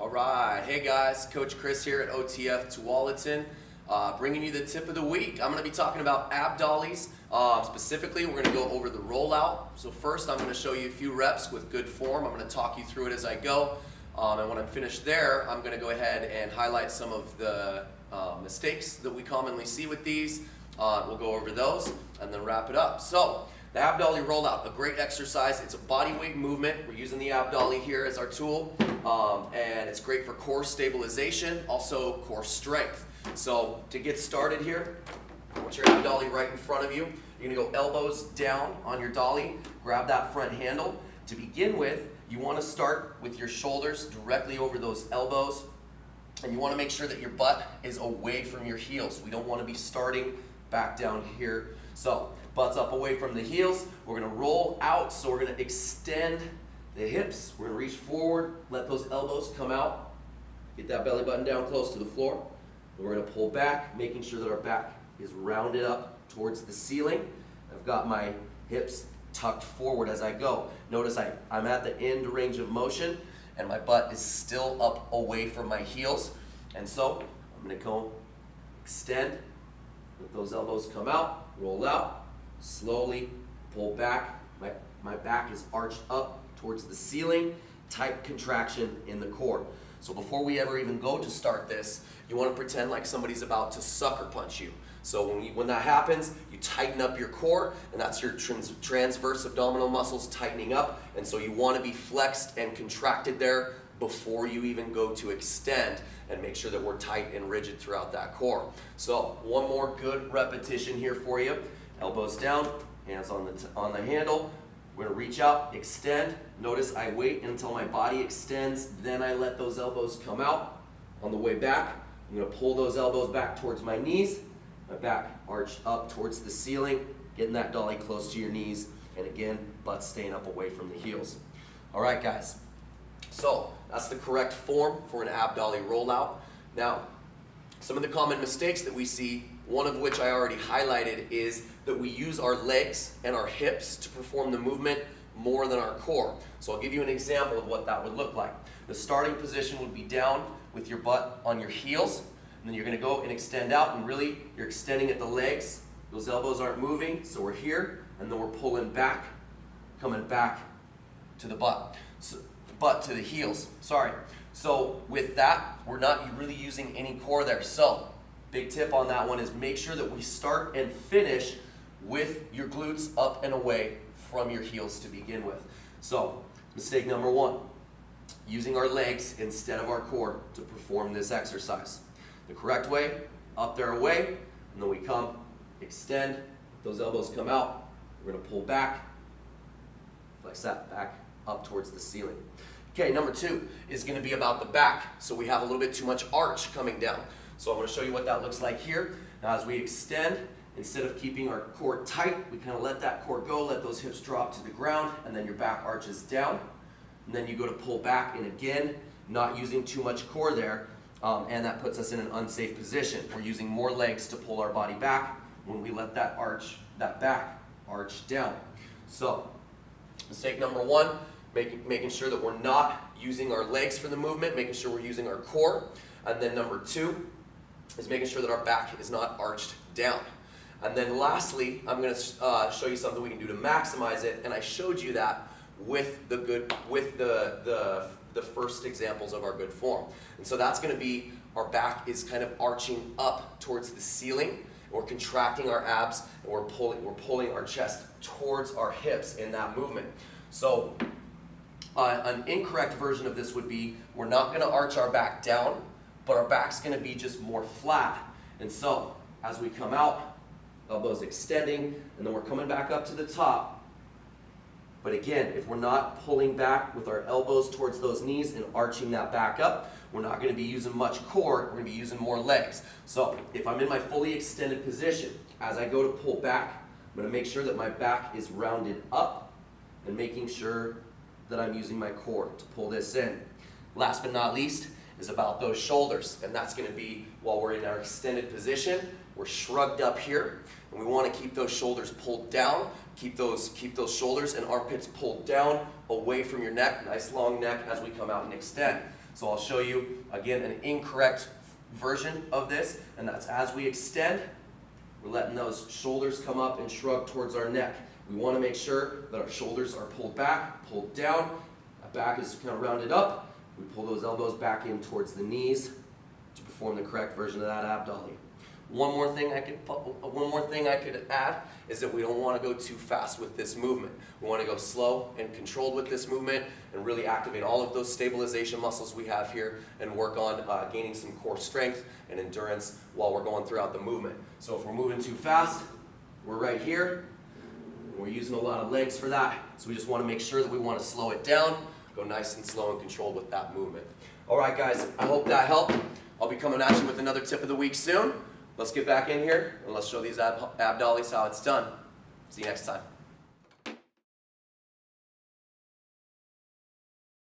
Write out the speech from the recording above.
All right, hey guys, Coach Chris here at OTF Tip, bringing you the tip of the week. I'm going to be talking about ab dollies. Specifically, we're going to go over the rollout. So first, I'm going to show you a few reps with good form. I'm going to talk you through it as I go. And when I'm finished there, I'm going to go ahead and highlight some of the mistakes that we commonly see with these. We'll go over those and then wrap it up. So the ab dolly rollout, a great exercise. It's a body weight movement. We're using the ab dolly here as our tool, and it's great for core stabilization, also core strength. So to get started here, put your ab dolly right in front of you. You're gonna go elbows down on your dolly, grab that front handle. To begin with, you wanna start with your shoulders directly over those elbows, and you wanna make sure that your butt is away from your heels. We don't wanna be starting back down here. So butt's up away from the heels. We're gonna roll out, so we're gonna extend the hips. We're gonna reach forward, let those elbows come out. Get that belly button down close to the floor. And we're gonna pull back, making sure that our back is rounded up towards the ceiling. I've got my hips tucked forward as I go. Notice I'm at the end range of motion and my butt is still up away from my heels. And so I'm gonna go extend, let those elbows come out, roll out, slowly pull back. My back is arched up towards the ceiling, tight contraction in the core. So before we ever even go to start this, you want to pretend like somebody's about to sucker punch you. So when that happens, you tighten up your core, and that's your transverse abdominal muscles tightening up, and so you want to be flexed and contracted there before you even go to extend, and make sure that we're tight and rigid throughout that core. So one more good repetition here for you. Elbows down, hands on the handle. We're gonna reach out, extend. Notice I wait until my body extends, then I let those elbows come out. On the way back, I'm gonna pull those elbows back towards my knees, my back arched up towards the ceiling, getting that dolly close to your knees, and again, butt staying up away from the heels. All right, guys. So that's the correct form for an ab dolly rollout. Now, some of the common mistakes that we see, one of which I already highlighted, is that we use our legs and our hips to perform the movement more than our core. So I'll give you an example of what that would look like. The starting position would be down with your butt on your heels, and then you're gonna go and extend out, and really you're extending at the legs. Those elbows aren't moving, so we're here, and then we're pulling back, coming back to the butt. So, butt to the heels, sorry. So with that, we're not really using any core there. So big tip on that one is make sure that we start and finish with your glutes up and away from your heels to begin with. So mistake number one, using our legs instead of our core to perform this exercise. The correct way, up there away, and then we come, extend, those elbows come out, we're gonna pull back, flex that back up towards the ceiling. Okay, number two is gonna be about the back. So we have a little bit too much arch coming down. So I'm gonna show you what that looks like here. Now as we extend, instead of keeping our core tight, we kind of let that core go, let those hips drop to the ground, and then your back arches down. And then you go to pull back, and again, not using too much core there, and that puts us in an unsafe position. We're using more legs to pull our body back when we let that back arch down. So mistake number one, making sure that we're not using our legs for the movement, making sure we're using our core. And then number two is making sure that our back is not arched down. And then lastly, I'm going to show you something we can do to maximize it, and I showed you that with the first examples of our good form. And so that's going to be our back is kind of arching up towards the ceiling. We're contracting our abs, and we're pulling our chest towards our hips in that movement. So an incorrect version of this would be we're not going to arch our back down, but our back's going to be just more flat. And so as we come out, elbows extending, and then we're coming back up to the top. But again, if we're not pulling back with our elbows towards those knees and arching that back up, we're not going to be using much core, we're going to be using more legs. So if I'm in my fully extended position, as I go to pull back, I'm going to make sure that my back is rounded up and making sure that I'm using my core to pull this in. Last but not least is about those shoulders, and that's going to be while we're in our extended position, we're shrugged up here, and we want to keep those shoulders pulled down, keep those shoulders and armpits pulled down away from your neck, nice long neck as we come out and extend. So I'll show you, again, an incorrect version of this, and that's as we extend, we're letting those shoulders come up and shrug towards our neck. We want to make sure that our shoulders are pulled back, pulled down, our back is kind of rounded up. We pull those elbows back in towards the knees to perform the correct version of that ab dolly. One more thing I could add is that we don't want to go too fast with this movement. We want to go slow and controlled with this movement and really activate all of those stabilization muscles we have here and work on gaining some core strength and endurance while we're going throughout the movement. So if we're moving too fast, we're right here. We're using a lot of legs for that, so we just want to make sure that we want to slow it down, go nice and slow and controlled with that movement. All right, guys, I hope that helped. I'll be coming at you with another tip of the week soon. Let's get back in here and let's show these ab dollies how it's done. See you next time.